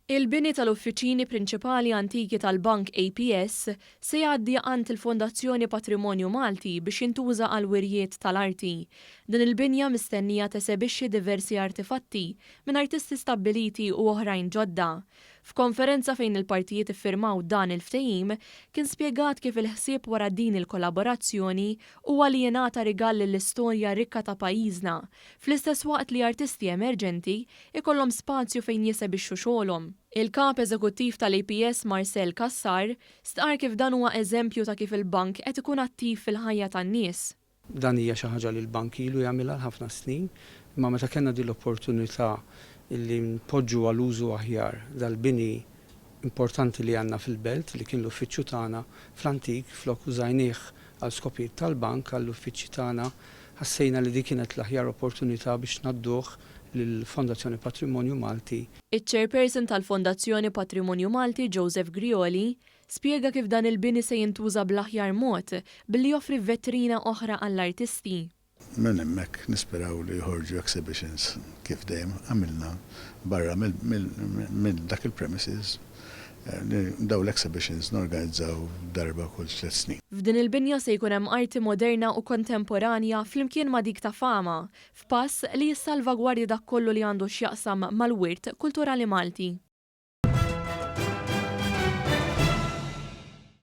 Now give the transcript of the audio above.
Il-bini tal-uffiċini prinċipali antiki tal-Bank APS se jgħaddi għand il-Fondazzjoni Patrimonju Malti biex jintuża għal wirjiet tal-arti. Din il-binja mistennija tesebixxi diversi artifatti minn artisti stabbiliti u oħrajn ġodda. F'konferenza fejn il-partijiet iffirmaw dan il-ftehim, kien spjegat kif il-ħsieb wara din il-kollaborazzjoni huwa li jingħata rigal lill-istorja rikka ta' pajjiżna, fl-istess waqt li artisti emerġenti ikollhom spazju fejn jisebixxu xogħolhom. Il-kap eżekuttiv tal-APS Marcel Kassar stqar kif dan huwa eżempju ta' kif il-bank qed ikun attiv fil-ħajja tan-nies. Dan hija xi ħaġa li l-bank ilu jagħmilha ħafna snin, imma meta kellna din l-opportunità illi npoġġu għal użu aħjar dal-bini importanti li għandna fil-belt li kien l-uffiċċju tagħna fl-antik flok użajnieh għal skopijiet tal-bank għall-uffiċċji tagħna ħassejna li dik kienet l-aħjar opportunità biex nadduh lill-Fondazzjoni Patrimonju Malti. Iċ-chairperson tal-Fondazzjoni Patrimonju Malti, Joseph Grioli, spjega kif dan il-bini se jintuża bl-aħjar mod billi joffri vetrina oħra għall-artisti. Minn hemmhekk nisperaw li jħorġu exhibitions kif dejjem għamilna barra mill dak il-premises. Daw l-exhibitions norganizzaw darba kull 3 snin. F'din il-binja se jkun hemm arti moderna u kontemporanja flimkien ma' dik ta' fama, f'pass li jissalvagwardja dak kollu li għandu x'jaqsam mal-wirt kulturali Malti.